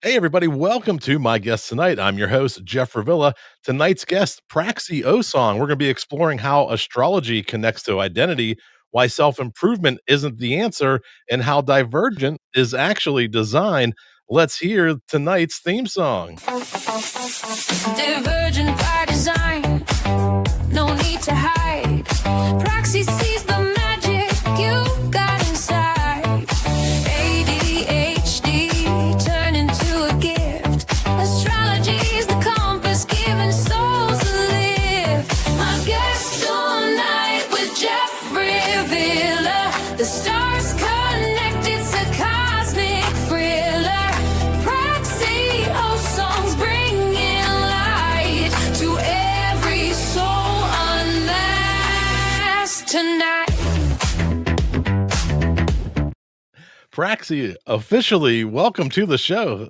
Hey, everybody, welcome to my guest tonight. I'm your host, Jeff Revilla. Tonight's guest, Praxie Osong. We're going to be exploring how astrology connects to identity, why self improvement isn't the answer, and how divergent is actually design. Let's hear tonight's theme song. Divergent by design, no need to hide. Praxie sees the magic you got inside. ADHD turn into a gift. Astrology's the compass giving souls a lift. My guest tonight with Jeff Revilla. The stars connect, it's a cosmic thriller. Praxie Osong's bringing light to every soul unmasked tonight. Praxie, officially welcome to the show.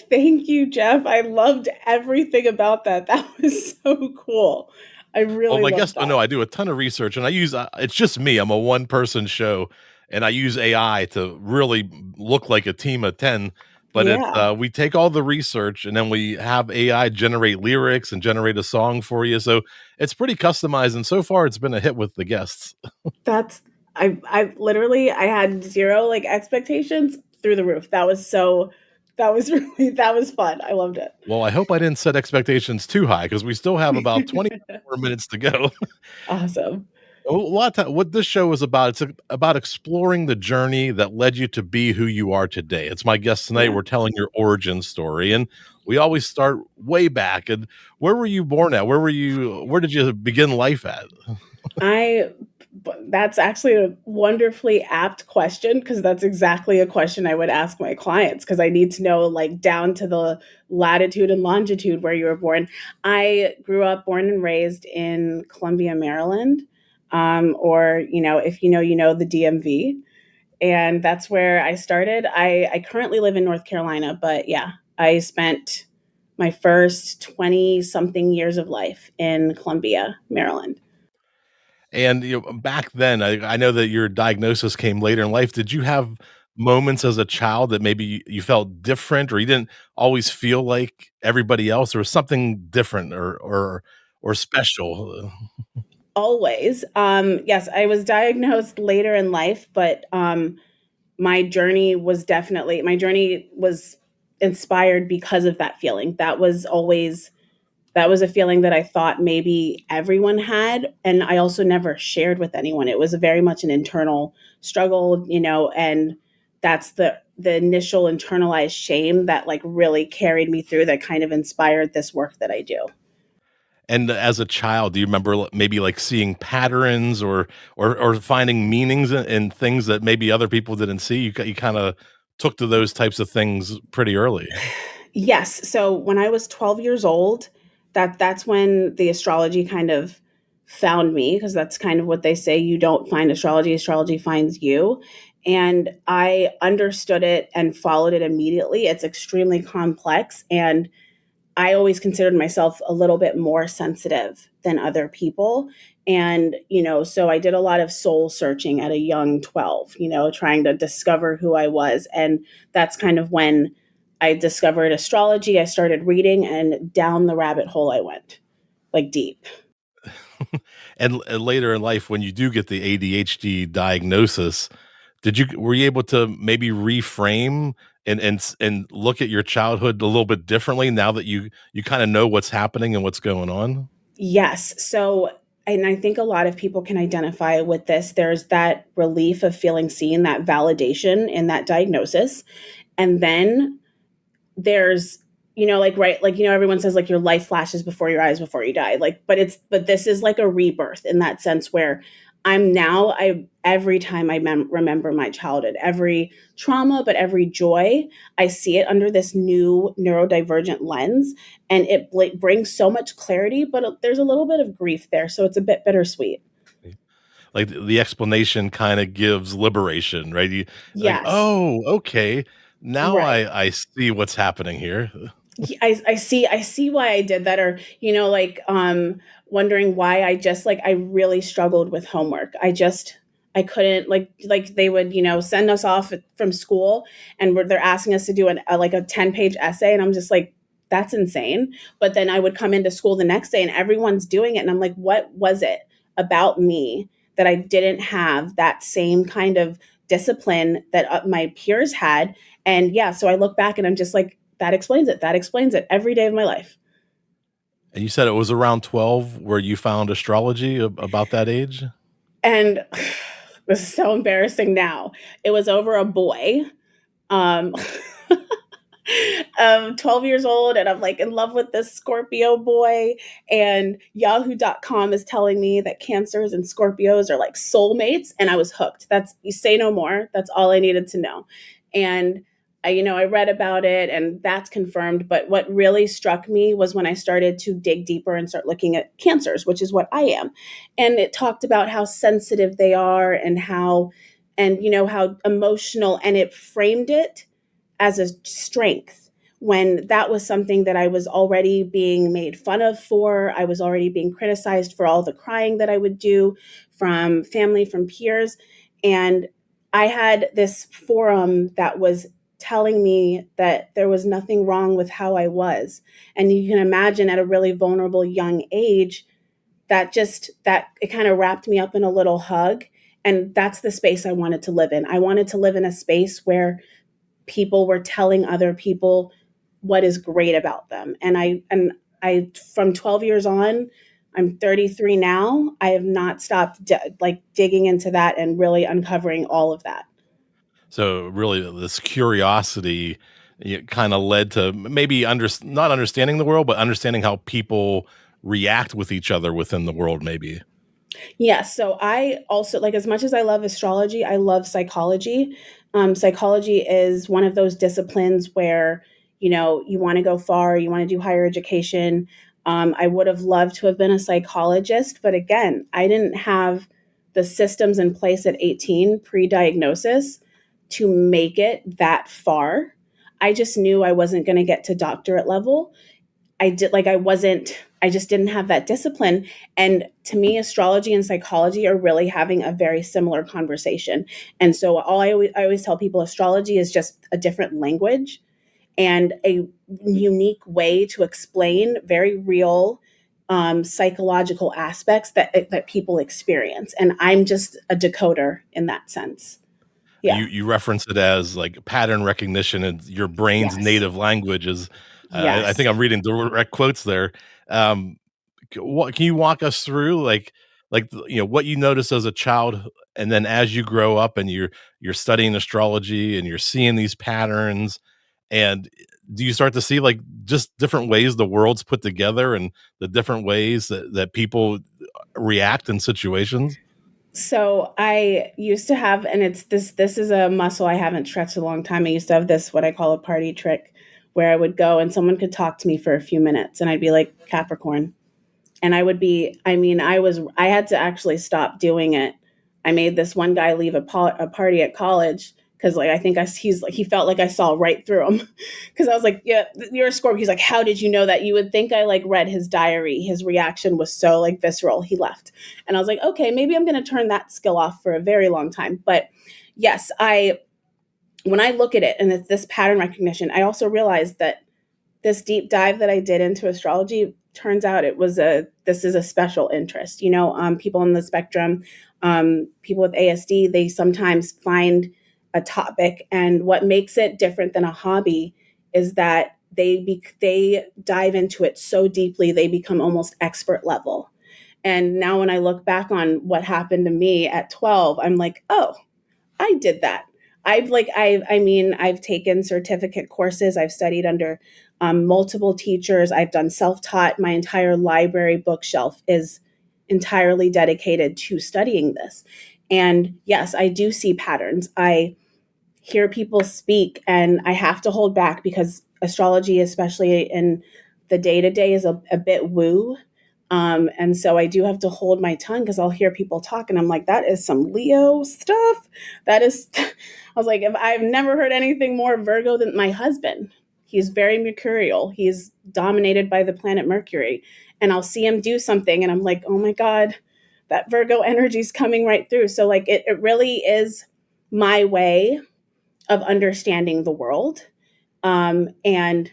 Thank you, Jeff. I loved everything about that. That was so cool. I really loved that. I do a ton of research and I use it's just me. I'm a one person show and I use AI to really look like a team of 10. But Yeah. we take all the research and then we have AI generate lyrics and generate a song for you. So it's pretty customized. And so far, it's been a hit with the guests. That's I literally I had zero like expectations through the roof. That was fun. I loved it. Well, I hope I didn't set expectations too high because we still have about 20 more minutes to go. Awesome. A lot of time, what this show is about, it's about exploring the journey that led you to be who you are today. It's my guest tonight. Yeah. We're telling your origin story, and we always start way back. And where were you born at? Where did you begin life at? That's actually a wonderfully apt question because that's exactly a question I would ask my clients because I need to know like down to the latitude and longitude where you were born. I grew up born and raised in Columbia, Maryland, or if you know the DMV, and that's where I started. I currently live in North Carolina, but yeah, I spent my first 20 something years of life in Columbia, Maryland. And back then, I know that your diagnosis came later in life. Did you have moments as a child that maybe you felt different, or you didn't always feel like everybody else, or something different, or special? Always. Yes, I was diagnosed later in life, but my journey was inspired because of that feeling. That was a feeling that I thought maybe everyone had, and I also never shared with anyone. It was a very much an internal struggle, and that's the initial internalized shame that like really carried me through, that kind of inspired this work that I do. And as a child, do you remember maybe like seeing patterns or finding meanings in things that maybe other people didn't see? You kind of took to those types of things pretty early. Yes. So when I was 12 years old, that's when the astrology kind of found me, because that's kind of what they say, you don't find astrology, astrology finds you. And I understood it and followed it immediately. It's extremely complex, and I always considered myself a little bit more sensitive than other people. And, so I did a lot of soul searching at a young 12, trying to discover who I was. And that's kind of when I discovered astrology. I started reading, and down the rabbit hole I went, like deep. And later in life, when you do get the ADHD diagnosis, were you able to maybe reframe and look at your childhood a little bit differently now that you kind of know what's happening and what's going on? Yes. So, and I think a lot of people can identify with this. There's that relief of feeling seen, that validation in that diagnosis. And then there's, like, right, like, everyone says like your life flashes before your eyes before you die. Like, but this is like a rebirth in that sense where every time I remember my childhood, every trauma, but every joy, I see it under this new neurodivergent lens, and it brings so much clarity, but there's a little bit of grief there. So it's a bit bittersweet. Like the explanation kind of gives liberation, right? Like, Yes. oh, okay, now Right. I see what's happening here. I see why I did that, or wondering why I just like I really struggled with homework. I couldn't like they would, send us off from school and they're asking us to do like a 10-page essay, and I'm just like, that's insane. But then I would come into school the next day and everyone's doing it, and I'm like, what was it about me that I didn't have that same kind of discipline that my peers had? And yeah, so I look back and I'm just like, that explains it. That explains it every day of my life. And you said it was around 12 where you found astrology about that age? And this is so embarrassing now. It was over a boy. Um, 12 years old, and I'm like in love with this Scorpio boy, and yahoo.com is telling me that Cancers and Scorpios are like soulmates, and I was hooked. That's, you say no more. That's all I needed to know. And I read about it and that's confirmed. But what really struck me was when I started to dig deeper and start looking at Cancers, which is what I am. And it talked about how sensitive they are and how emotional, and it framed it as a strength when that was something that I was already being made fun of for. I was already being criticized for all the crying that I would do from family, from peers. And I had this forum that was telling me that there was nothing wrong with how I was. And you can imagine at a really vulnerable young age, that it kind of wrapped me up in a little hug. And that's the space I wanted to live in. I wanted to live in a space where people were telling other people what is great about them. And I from 12 years on, I'm 33 now, I have not stopped digging into that and really uncovering all of that. So really this curiosity kind of led to maybe not understanding the world, but understanding how people react with each other within the world, maybe. Yes. So I also, like, as much as I love astrology, I love psychology. Psychology is one of those disciplines where, you want to go far, you want to do higher education. I would have loved to have been a psychologist, but again, I didn't have the systems in place at 18 pre-diagnosis to make it that far. I just knew I wasn't going to get to doctorate level. I just didn't have that discipline. And to me, astrology and psychology are really having a very similar conversation. And so I always tell people, astrology is just a different language and a unique way to explain very real psychological aspects that people experience. And I'm just a decoder in that sense. Yeah. You reference it as like pattern recognition and your brain's Yes. native language is. I think Yes. I'm reading direct quotes there. Um, what can you walk us through what you noticed as a child, and then as you grow up and you're studying astrology and you're seeing these patterns, and do you start to see like just different ways the world's put together and the different ways that people react in situations? So I used to have, and this is a muscle I haven't stretched in a long time. I used to have this, what I call a party trick, where I would go and someone could talk to me for a few minutes and I'd be like, Capricorn. And I would be, I had to actually stop doing it. I made this one guy leave a party at college because like I think he's like, he felt like I saw right through him because I was like, yeah, you're a Scorpio. He's like, how did you know that? You would think I like read his diary. His reaction was so like visceral. He left, and I was like, okay, maybe I'm going to turn that skill off for a very long time. But yes, I when I look at it and it's this pattern recognition, I also realized that this deep dive that I did into astrology, turns out this is a special interest. People on the spectrum, people with ASD, they sometimes find a topic, and what makes it different than a hobby is that they dive into it so deeply they become almost expert level. And now when I look back on what happened to me at 12, I'm like, oh, I did that. I've taken certificate courses. I've studied under multiple teachers. I've done self-taught. My entire library bookshelf is entirely dedicated to studying this. And yes, I do see patterns. I hear people speak and I have to hold back because astrology, especially in the day to day, is a bit woo. And so I do have to hold my tongue because I'll hear people talk and I'm like, that is some Leo stuff. That is, I was like, if I've never heard anything more Virgo than my husband. He's very mercurial. He's dominated by the planet Mercury. And I'll see him do something and I'm like, oh my God, that Virgo energy is coming right through. So like it really is my way of understanding the world. And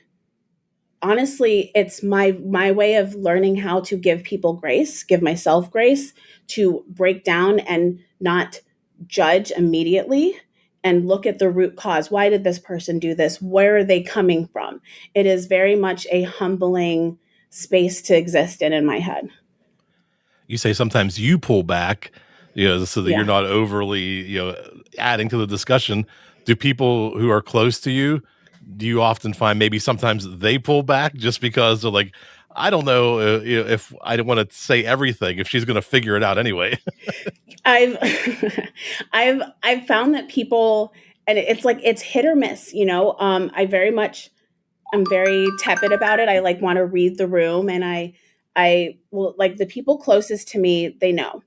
honestly, it's my way of learning how to give people grace, give myself grace, to break down and not judge immediately and look at the root cause. Why did this person do this? Where are they coming from? It is very much a humbling space to exist in my head. You say sometimes you pull back, so that you're Yeah. not overly, adding to the discussion. Do people who are close to you, do you often find maybe sometimes they pull back just because they're like, I don't know, if I don't want to say everything, if she's going to figure it out anyway. I've I've found that people, and it's like it's hit or miss, you know. I'm very tepid about it. I like want to read the room, and I will, like, the people closest to me, they know.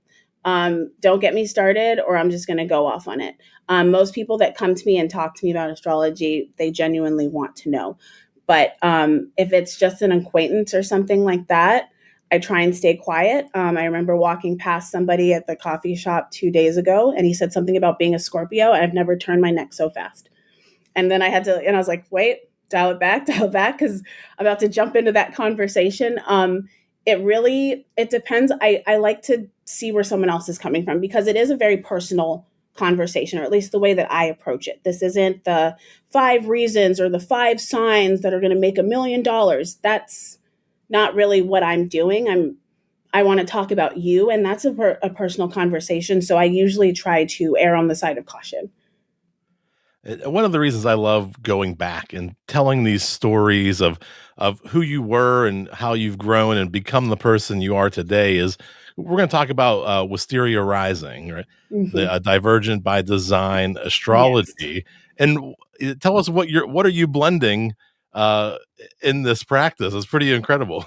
Don't get me started, or I'm just going to go off on it. Most people that come to me and talk to me about astrology, they genuinely want to know. But if it's just an acquaintance or something like that, I try and stay quiet. I remember walking past somebody at the coffee shop 2 days ago, and he said something about being a Scorpio. And I've never turned my neck so fast. And then I was like, wait, dial it back, because I'm about to jump into that conversation. It depends. I like to see where someone else is coming from, because it is a very personal conversation, or at least the way that I approach it. This isn't the 5 reasons or the 5 signs that are going to make $1 million. That's not really what I'm doing. I want to talk about you, and that's a personal conversation. So I usually try to err on the side of caution. One of the reasons I love going back and telling these stories of who you were and how you've grown and become the person you are today is we're going to talk about Wisteria Rising, right? The Hmm. Divergent by Design Yes. astrology, and tell us what are you blending uh, in this practice? It's pretty incredible.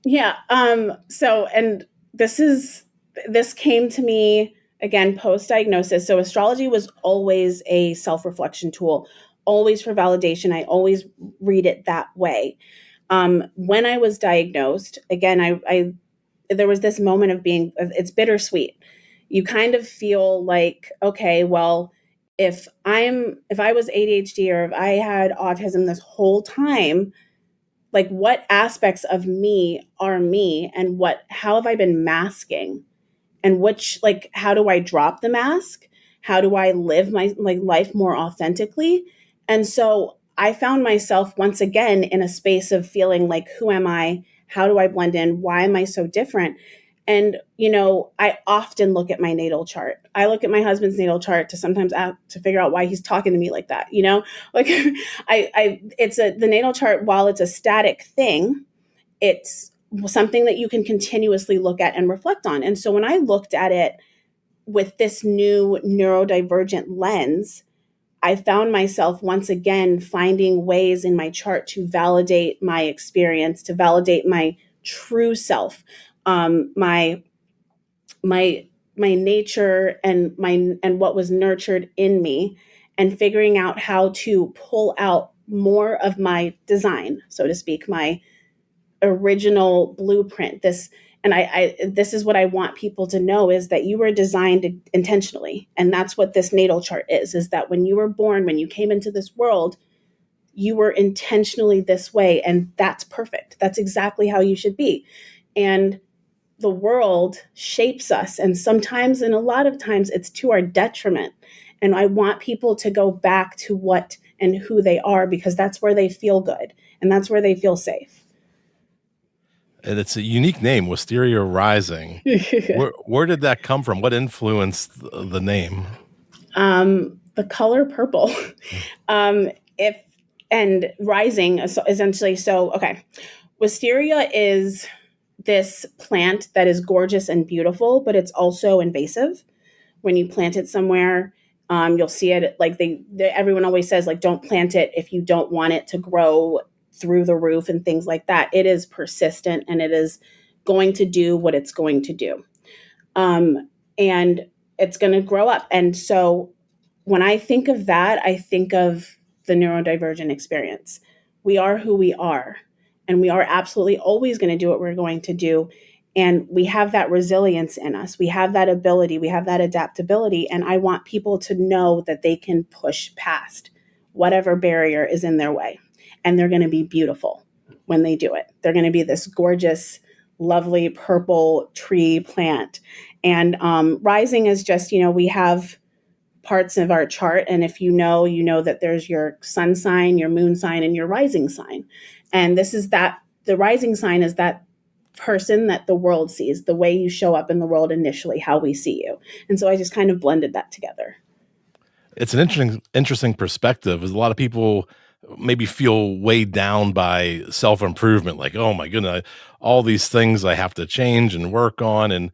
Yeah. And this came to me again post diagnosis. So astrology was always a self reflection tool, always for validation. I always read it that way. When I was diagnosed, again, I there was this moment of being, it's bittersweet. You kind of feel like, okay, well, if I was ADHD, or if I had autism this whole time, like, what aspects of me are me, and how have I been masking, and which, like, how do I drop the mask, how do I live my like life more authentically? And so I found myself once again in a space of feeling like, who am I, how do I blend in, why am I so different? And I often look at my natal chart. I look at my husband's natal chart to sometimes ask, to figure out why he's talking to me like that, like the natal chart, while it's a static thing, it's something that you can continuously look at and reflect on. And so when I looked at it with this new neurodivergent lens, I found myself once again finding ways in my chart to validate my experience, to validate my true self, my my my nature, and what was nurtured in me, and figuring out how to pull out more of my design, so to speak, my original blueprint. This is what I want people to know, is that you were designed intentionally. And that's what this natal chart is that when you were born, when you came into this world, you were intentionally this way, and that's perfect. That's exactly how you should be. And the world shapes us, and sometimes, and a lot of times, it's to our detriment. And I want people to go back to what and who they are, because that's where they feel good, and that's where they feel safe. And it's a unique name, Wisteria Rising. Where did that come from? What influenced the name? The color purple. If and rising, essentially. So, okay, wisteria is this plant that is gorgeous and beautiful, but it's also invasive. When you plant it somewhere, you'll see it, like everyone always says, like, don't plant it if you don't want it to grow through the roof and things like that. It is persistent, and it is going to do what it's going to do. And it's going to grow up. And so when I think of that, I think of the neurodivergent experience. We are who we are, and we are absolutely always going to do what we're going to do. And we have that resilience in us. We have that ability. We have that adaptability. And I want people to know that they can push past whatever barrier is in their way. And they're going to be beautiful when they do it. They're going to be this gorgeous, lovely purple tree plant. And rising is just, we have parts of our chart. And if you know that there's your sun sign, your moon sign, and your rising sign. And this is that the rising sign is that person that the world sees, the way you show up in the world initially, how we see you. And so I just kind of blended that together. It's an interesting perspective. As a lot of people maybe feel weighed down by self-improvement, like, oh my goodness, all these things I have to change and work on. And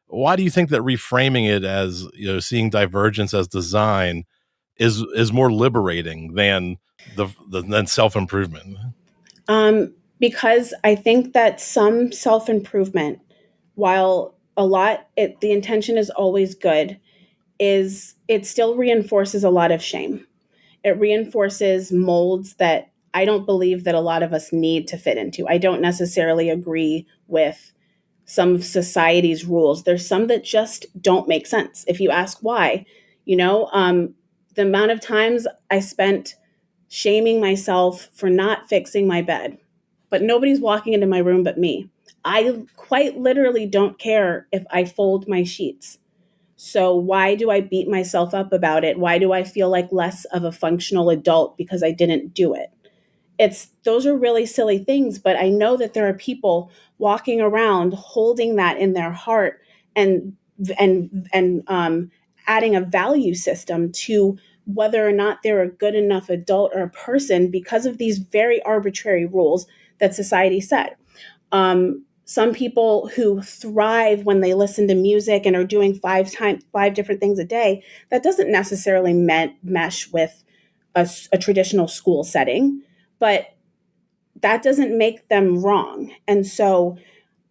why do you think that reframing it as, seeing divergence as design is more liberating than than self-improvement? Because I think that some self-improvement, while the intention is always good, is it still reinforces a lot of shame. It reinforces molds that I don't believe that a lot of us need to fit into. I don't necessarily agree with some of society's rules. There's some that just don't make sense. If you ask why, the amount of times I spent shaming myself for not fixing my bed, but nobody's walking into my room but me. I quite literally don't care if I fold my sheets. So why do I beat myself up about it? Why do I feel like less of a functional adult because I didn't do it? Those are really silly things, but I know that there are people walking around holding that in their heart and adding a value system to whether or not they're a good enough adult or a person because of these very arbitrary rules that society set. Some people who thrive when they listen to music and are doing five different things a day, that doesn't necessarily mesh with a traditional school setting, but that doesn't make them wrong. And so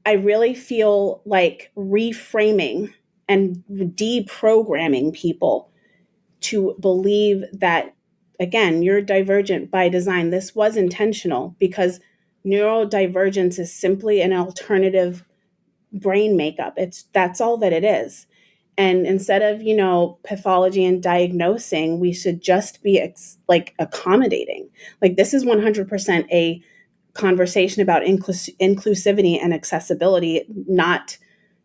I really feel like reframing and deprogramming people to believe that, again, you're divergent by design. This was intentional because neurodivergence is simply an alternative brain makeup. That's all that it is. And instead of, pathology and diagnosing, we should just be accommodating. Like this is 100% a conversation about inclusivity and accessibility, not,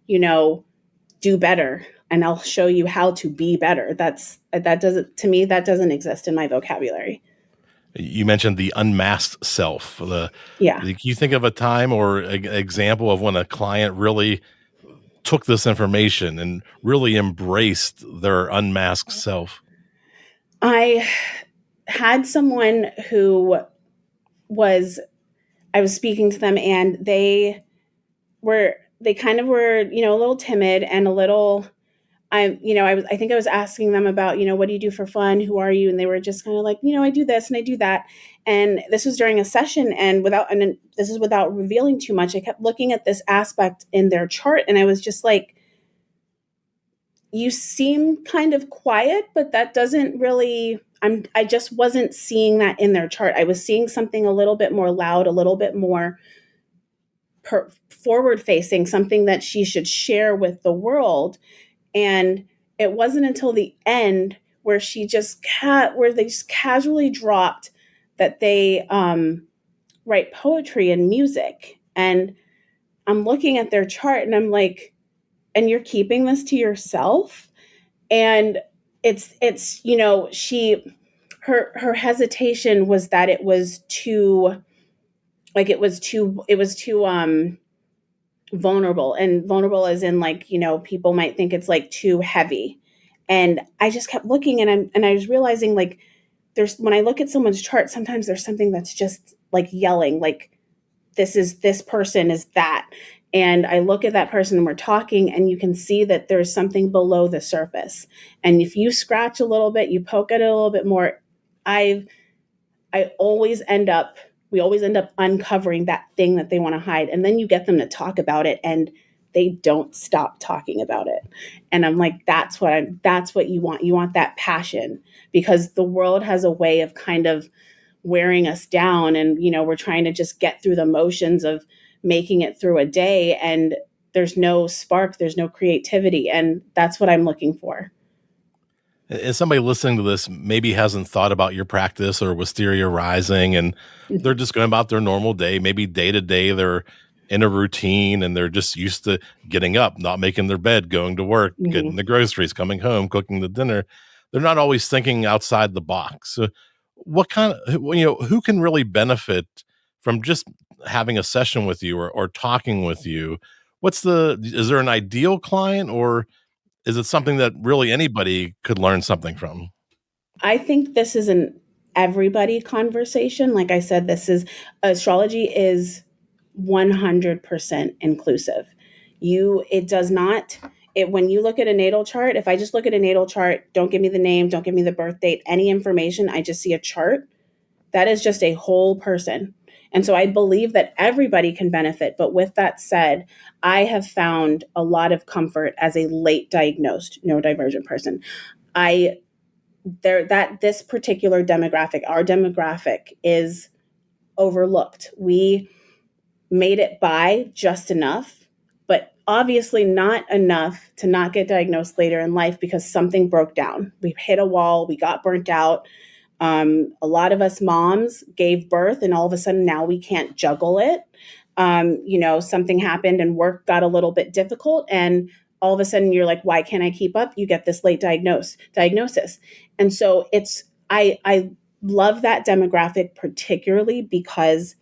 do better. And I'll show you how to be better. That doesn't exist in my vocabulary. You mentioned the unmasked self. Yeah. Can you think of a time or an example of when a client really took this information and really embraced their unmasked self? I had someone who I was speaking to them and they kind of were, a little timid and a little, I think I was asking them about, what do you do for fun? Who are you? And they were just kind of like, I do this and I do that. And this was during a session and this is without revealing too much. I kept looking at this aspect in their chart and I was just like, you seem kind of quiet, but that doesn't really, I just wasn't seeing that in their chart. I was seeing something a little bit more loud, a little bit more forward facing, something that she should share with the world. And it wasn't until the end where they just casually dropped that they write poetry and music. And I'm looking at their chart and I'm like, and you're keeping this to yourself? And it's her hesitation was that it was too vulnerable, and vulnerable as in people might think it's like too heavy. And I just kept looking and I was realizing when I look at someone's chart, sometimes there's something that's just like yelling, like this person is that. And I look at that person and we're talking and you can see that there's something below the surface. And if you scratch a little bit, you poke at it a little bit more, we always end up uncovering that thing that they want to hide. And then you get them to talk about it and they don't stop talking about it. And I'm like, that's what you want. You want that passion, because the world has a way of kind of wearing us down. And, we're trying to just get through the motions of making it through a day. And there's no spark, there's no creativity, and that's what I'm looking for. And somebody listening to this maybe hasn't thought about your practice or Wisteria Rising, and they're just going about their normal day. Maybe day to day, they're in a routine and they're just used to getting up, not making their bed, going to work, getting the groceries, coming home, cooking the dinner. They're not always thinking outside the box. So what kind of, who can really benefit from just having a session with you or talking with you? Is there an ideal client, or is it something that really anybody could learn something from? I think this is an everybody conversation. Like I said, astrology is 100% inclusive. It does not, when you look at a natal chart, if I just look at a natal chart, don't give me the name, don't give me the birth date, any information, I just see a chart, that is just a whole person. And so I believe that everybody can benefit. But with that said, I have found a lot of comfort as a late diagnosed neurodivergent person. This particular demographic, our demographic, is overlooked. We made it by just enough, but obviously not enough to not get diagnosed later in life because something broke down. We hit a wall, we got burnt out. A lot of us moms gave birth and all of a sudden now we can't juggle it. Something happened and work got a little bit difficult, and all of a sudden you're like, why can't I keep up? You get this late diagnosis. And so I love that demographic particularly because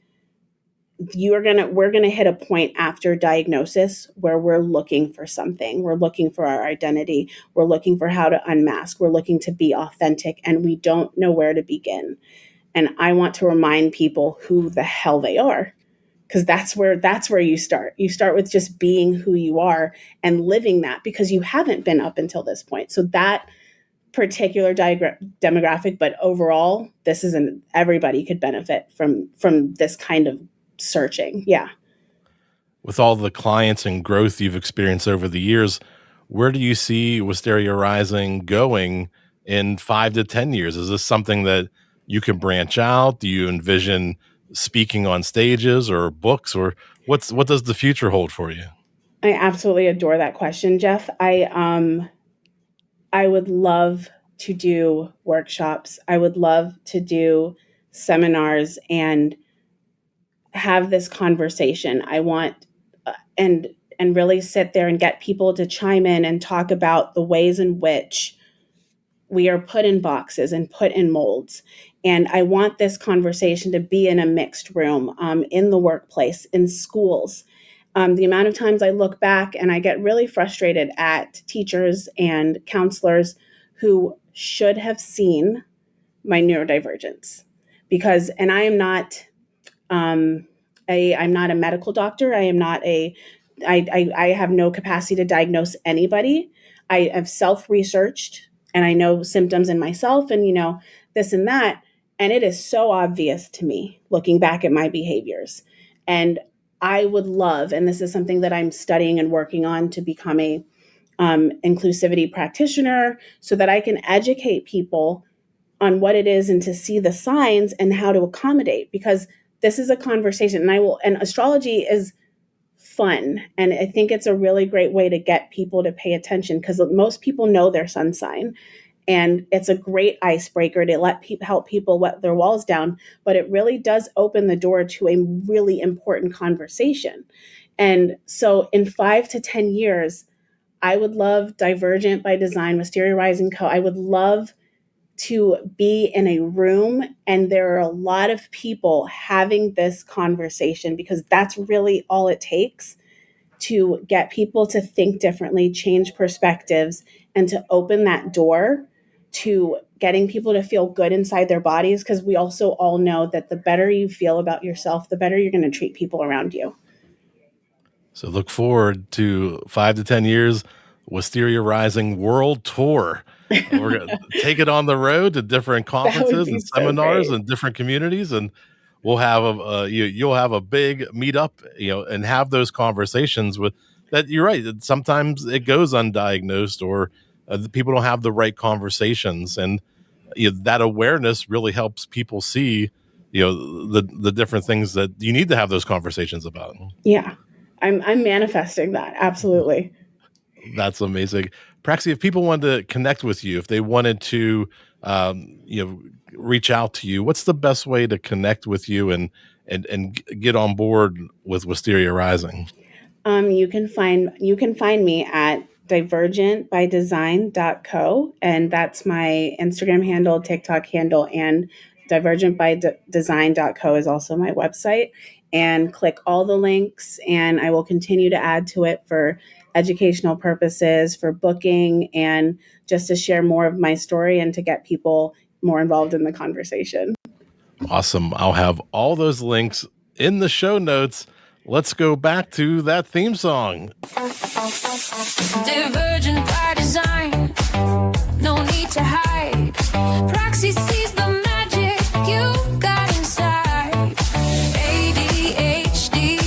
we're going to hit a point after diagnosis where we're looking for something. We're looking for our identity. We're looking for how to unmask. We're looking to be authentic, and we don't know where to begin. And I want to remind people who the hell they are, because that's where you start. You start with just being who you are and living that, because you haven't been up until this point. So that particular demographic, but overall, everybody could benefit from this kind of searching. Yeah. With all the clients and growth you've experienced over the years, where do you see Wisteria Rising going in 5 to 10 years? Is this something that you can branch out? Do you envision speaking on stages or books, or what does the future hold for you? I absolutely adore that question, Jeff. I would love to do workshops. I would love to do seminars and have this conversation. I want and really sit there and get people to chime in and talk about the ways in which we are put in boxes and put in molds. And I want this conversation to be in a mixed room, in the workplace, in schools. The amount of times I look back and I get really frustrated at teachers and counselors who should have seen my neurodivergence, and I am not I'm not a medical doctor. I have no capacity to diagnose anybody. I have self-researched and I know symptoms in myself and, this and that. And it is so obvious to me looking back at my behaviors. And I would love, and this is something that I'm studying and working on, to become a inclusivity practitioner so that I can educate people on what it is and to see the signs and how to accommodate, because this is a conversation and astrology is fun. And I think it's a really great way to get people to pay attention, because most people know their sun sign. And it's a great icebreaker to help people let their walls down. But it really does open the door to a really important conversation. And so in 5 to 10 years, I would love Divergent by Design, Wisteria Rising Co. I would love to be in a room and there are a lot of people having this conversation, because that's really all it takes to get people to think differently, change perspectives, and to open that door to getting people to feel good inside their bodies. Because we also all know that the better you feel about yourself, the better you're going to treat people around you. So look forward to 5 to 10 years, Wisteria Rising World Tour. We're going to take it on the road to different conferences and seminars and different communities, and we'll have you'll have a big meetup, and have those conversations with that. You're right. Sometimes it goes undiagnosed, or the people don't have the right conversations, and that awareness really helps people see, the different things that you need to have those conversations about. Yeah, I'm manifesting that. Absolutely. That's amazing. Praxie, if people wanted to connect with you, if they wanted to, reach out to you, what's the best way to connect with you and get on board with Wisteria Rising? You can find me at divergentbydesign.co, and that's my Instagram handle, TikTok handle, and divergentbydesign.co is also my website. And click all the links, and I will continue to add to it for educational purposes, for booking, and just to share more of my story and to get people more involved in the conversation. Awesome. I'll have all those links in the show notes. Let's go back to that theme song. Divergent by design, no need to hide. Praxie sees the magic you got inside. ADHD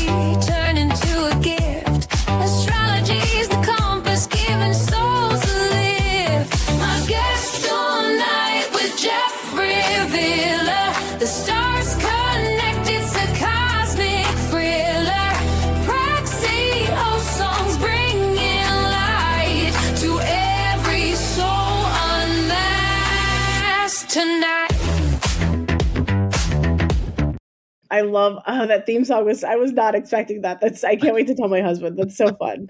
turn into a gift. Astrology is the compass giving souls a lift. My guest all night with Revilla. The stars connected to cosmic thriller. Praxie Osong's bringing light to every soul unmasked tonight. I love that theme song. I was not expecting that. I can't wait to tell my husband. That's so fun.